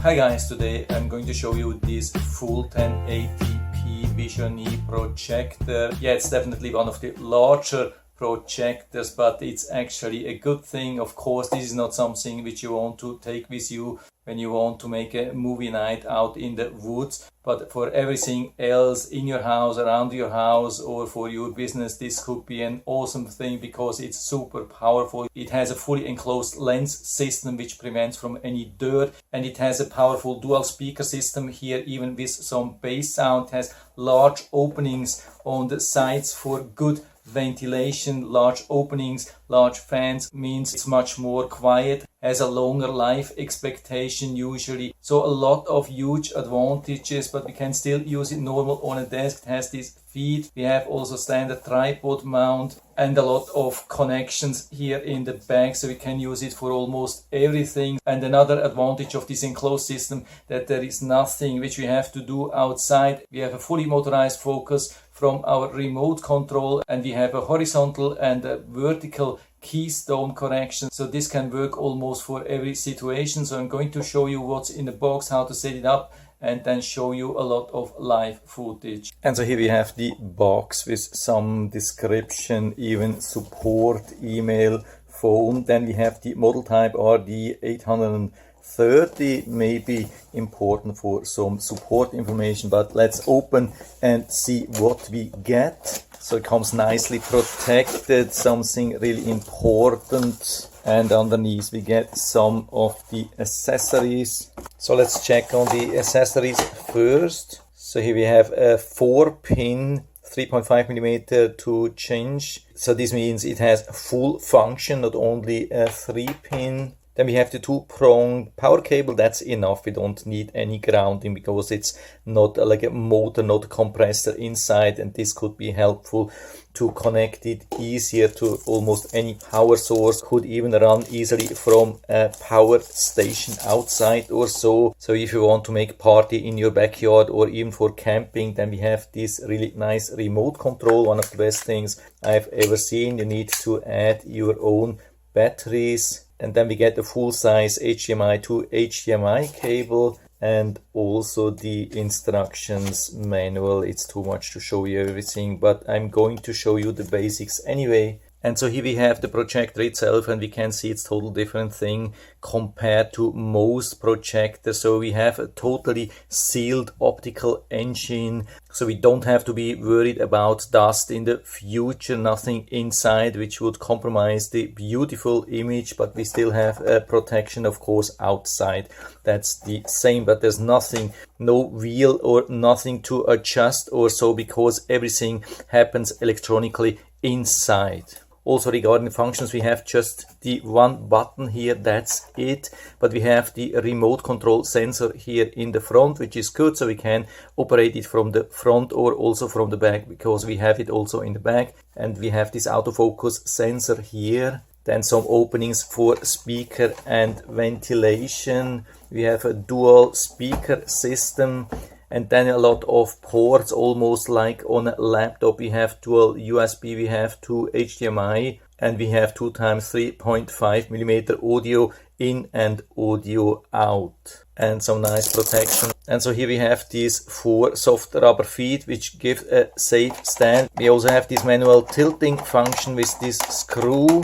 Hi guys, today I'm going to show you this full 1080p Vision-E projector. Yeah, it's definitely one of the larger projectors, but it's actually a good thing. Of course, this is not something which you want to take with you when you want to make a movie night out in the woods, but for everything else in your house, around your house, or for your business, this could be an awesome thing because it's super powerful. It has a fully enclosed lens system which prevents from any dirt, and it has a powerful dual speaker system here, even with some bass sound. It has large openings on the sides for good ventilation. Large openings, large fans means it's much more quiet, has a longer life expectation usually. So a lot of huge advantages, but we can still use it normal on a desk. It has these feet. We have also standard tripod mount and a lot of connections here in the back, so we can use it for almost everything. And another advantage of this enclosed system, that there is nothing which we have to do outside. We have a fully motorized focus from our remote control, and we have a horizontal and a vertical keystone correction, so this can work almost for every situation. So I'm going to show you what's in the box, how to set it up, and then show you a lot of live footage. And so here we have the box with some description, even support, email, phone. Then we have the model type RD830, maybe important for some support information, but let's open and see what we get. So it comes nicely protected, something really important. And underneath we get some of the accessories. So let's check on the accessories first. So here we have a 4-pin 3.5mm to change. So this means it has full function, not only a 3-pin. Then we have the 2-pronged power cable. That's enough. We don't need any grounding because it's not like a motor, not a compressor inside, and this could be helpful to connect it easier to almost any power source. Could even run easily from a power station outside or so. So if you want to make party in your backyard or even for camping, then we have this really nice remote control. One of the best things I've ever seen. You need to add your own batteries. And then we get the full-size HDMI to HDMI cable and also the instructions manual. It's too much to show you everything, but I'm going to show you the basics anyway. And so here we have the projector itself, and we can see it's totally different thing compared to most projectors. So we have a totally sealed optical engine, so we don't have to be worried about dust in the future, nothing inside which would compromise the beautiful image, but we still have a protection, of course, outside. That's the same, but there's nothing, no wheel or nothing to adjust or so, because everything happens electronically inside. Also regarding functions, we have just the one button here, that's it. But we have the remote control sensor here in the front, which is good, so we can operate it from the front or also from the back, because we have it also in the back. And we have this autofocus sensor here. Then some openings for speaker and ventilation. We have a dual speaker system. And then a lot of ports, almost like on a laptop. We have dual USB, we have 2 HDMI, and we have 2 times 3.5mm audio in and audio out. And some nice protection. And so here we have these 4 soft rubber feet which give a safe stand. We also have this manual tilting function with this screw.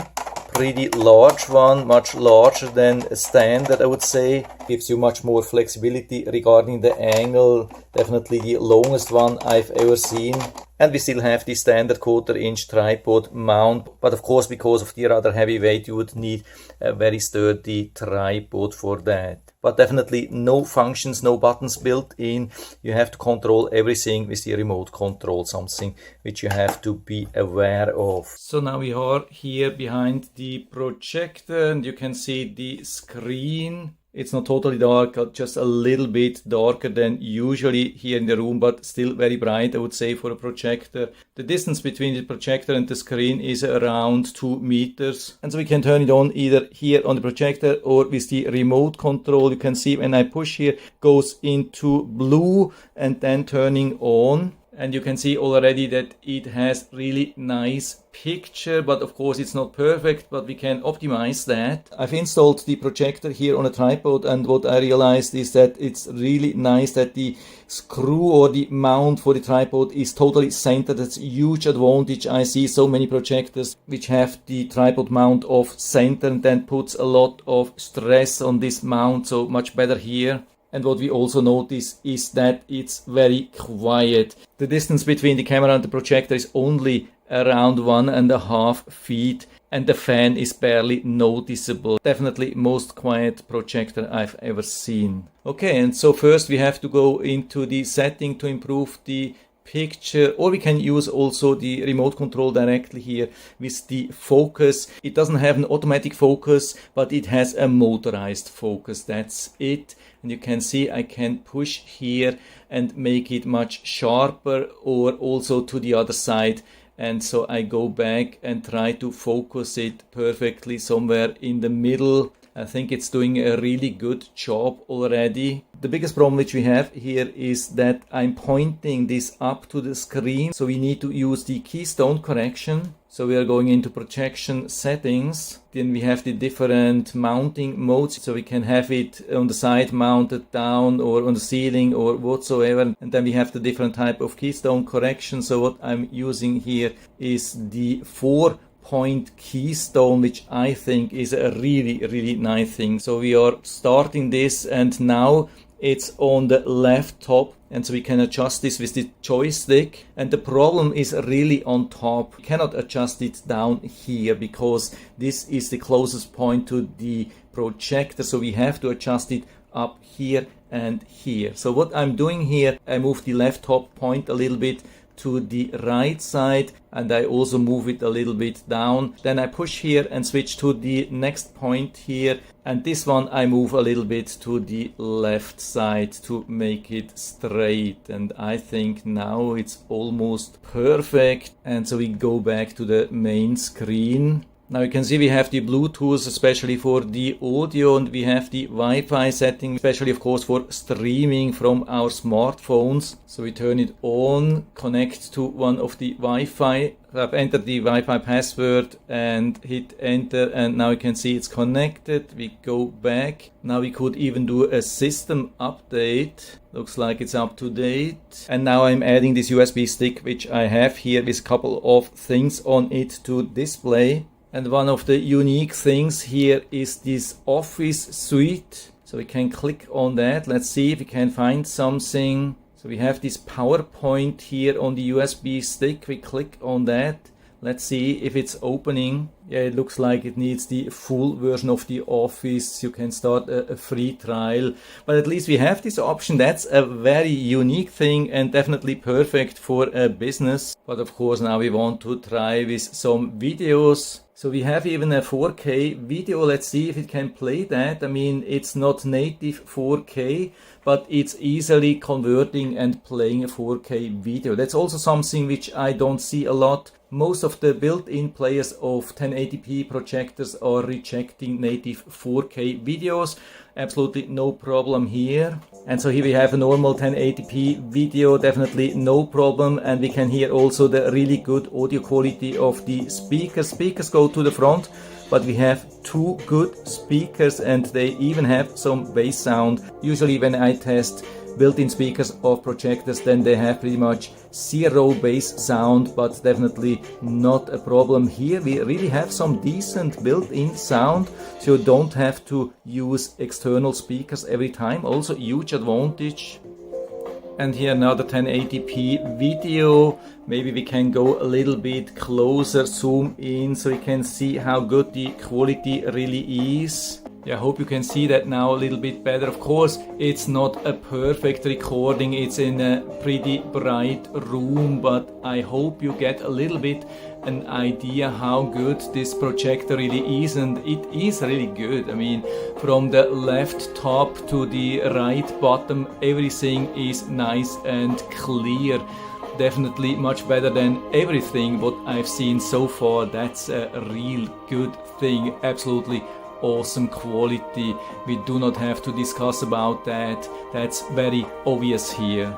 Pretty large one, much larger than a standard, I would say. Gives you much more flexibility regarding the angle. Definitely the longest one I've ever seen. And we still have the standard 1/4-inch tripod mount. But of course, because of the rather heavy weight, you would need a very sturdy tripod for that. But definitely no functions, no buttons built in. You have to control everything with the remote control, something which you have to be aware of. So now we are here behind the projector, and you can see the screen. It's not totally dark, just a little bit darker than usually here in the room, but still very bright, I would say, for a projector. The distance between the projector and the screen is around 2 meters. And so we can turn it on either here on the projector or with the remote control. You can see when I push here, goes into blue and then turning on. and you can see already that it has really nice picture, but of course it's not perfect, but we can optimize that. I've installed the projector here on a tripod, and what I realized is that it's really nice that the screw or the mount for the tripod is totally centered. That's a huge advantage. I see so many projectors which have the tripod mount off center, and then puts a lot of stress on this mount, so much better here. And what we also notice is that it's very quiet. The distance between the camera and the projector is only around 1.5 feet, and the fan is barely noticeable. Definitely most quiet projector I've ever seen. Okay, and so first we have to go into the setting to improve the picture, or we can use also the remote control directly here with the focus. It doesn't have an automatic focus, but it has a motorized focus. That's it. And you can see I can push here and make it much sharper, or also to the other side. And so I go back and try to focus it perfectly somewhere in the middle. I think it's doing a really good job already. The biggest problem which we have here is that I'm pointing this up to the screen. So we need to use the keystone correction. So we are going into projection settings. Then we have the different mounting modes. So we can have it on the side mounted down, or on the ceiling, or whatsoever. And then we have the different type of keystone correction. So what I'm using here is the 4-point keystone, which I think is a really nice thing. So we are starting this, and now it's on the left top, and so we can adjust this with the joystick. And the problem is really on top. We cannot adjust it down here because this is the closest point to the projector, so we have to adjust it up here and here. So what I'm doing here, I move the left top point a little bit to the right side, and I also move it a little bit down. Then I push here and switch to the next point here, and this one I move a little bit to the left side to make it straight. And I think now it's almost perfect. And so we go back to the main screen. Now you can see we have the Bluetooth, especially for the audio, and we have the Wi-Fi setting, especially of course for streaming from our smartphones. So we turn it on, connect to one of the Wi-Fi. I've entered the Wi-Fi password and hit enter, and now you can see it's connected. We go back. Now we could even do a system update. Looks like it's up to date. And now I'm adding this USB stick, which I have here with a couple of things on it to display. And one of the unique things here is this Office suite. So we can click on that. Let's see if we can find something. So we have this PowerPoint here on the USB stick. We click on that. Let's see if it's opening. Yeah, it looks like it needs the full version of the Office. You can start a free trial, but at least we have this option. That's a very unique thing and definitely perfect for a business. But of course now we want to try with some videos. So we have even a 4K video. Let's see if it can play that. I mean, it's not native 4K, but it's easily converting and playing a 4K video. That's also something which I don't see a lot. Most of the built-in players of 1080p projectors are rejecting native 4K videos. Absolutely no problem here. And so here we have a normal 1080p video, definitely no problem. And we can hear also the really good audio quality of the speakers. Speakers go to the front, but we have two good speakers and they even have some bass sound. Usually when I test built-in speakers of projectors, then they have pretty much zero bass sound, but definitely not a problem here. We really have some decent built-in sound, so you don't have to use external speakers every time. Also huge advantage. And here another 1080p video. Maybe we can go a little bit closer, zoom in, so you can see how good the quality really is. Yeah, I hope you can see that now a little bit better. Of course, it's not a perfect recording. It's in a pretty bright room, but I hope you get a little bit an idea how good this projector really is, and it is really good. I mean, from the left top to the right bottom, everything is nice and clear. Definitely much better than everything what I've seen so far. That's a real good thing. Absolutely awesome quality. We do not have to discuss about that. That's very obvious here.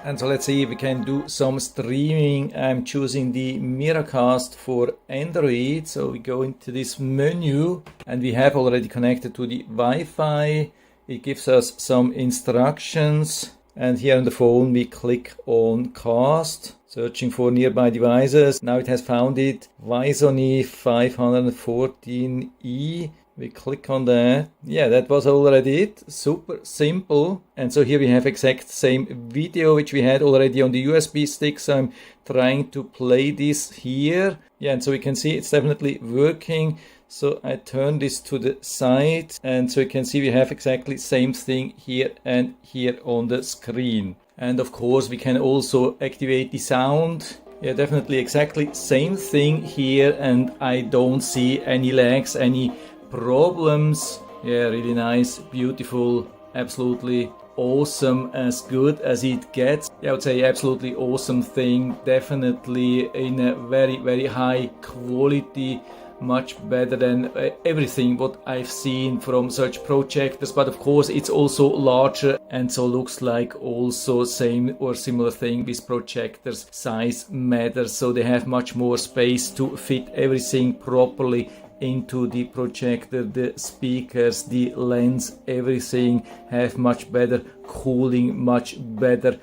And so let's see if we can do some streaming. I'm choosing the Miracast for Android. So we go into this menu and we have already connected to the Wi-Fi. It gives us some instructions. And here on the phone we click on Cast, searching for nearby devices. Now it has found it, Wisony 514E. We click on that. Yeah, that was already it. Super simple. And so here we have exact same video which we had already on the USB stick. So I'm trying to play this here. Yeah, and so we can see it's definitely working. So I turn this to the side, and so you can see we have exactly same thing here and here on the screen. And of course we can also activate the sound. Yeah, definitely exactly same thing here, and I don't see any lags, any problems. Yeah, really nice, beautiful, absolutely awesome, as good as it gets. Yeah, I would say absolutely awesome thing, definitely in a very, very high quality, much better than everything what I've seen from such projectors. But of course it's also larger, and so looks like also same or similar thing with projectors. Size matters, so they have much more space to fit everything properly into the projector. The speakers, the lens, everything have much better cooling, much better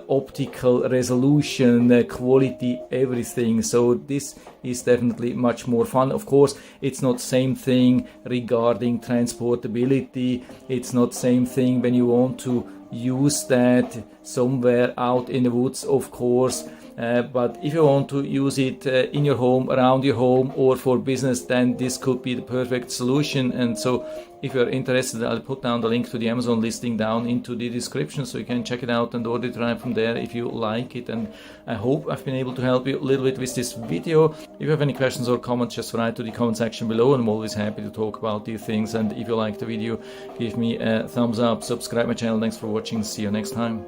optical resolution, quality, everything. So this is definitely much more fun. Of course it's not same thing regarding transportability. It's not same thing when you want to use that somewhere out in the woods, of course. But if you want to use it in your home, around your home, or for business, then this could be the perfect solution. And so if you're interested, I'll put down the link to the Amazon listing down into the description, so you can check it out and order it right from there if you like it. And I hope I've been able to help you a little bit with this video. If you have any questions or comments, just write to the comment section below, and I'm always happy to talk about these things. And if you like the video, give me a thumbs up, subscribe my channel. Thanks for watching, see you next time.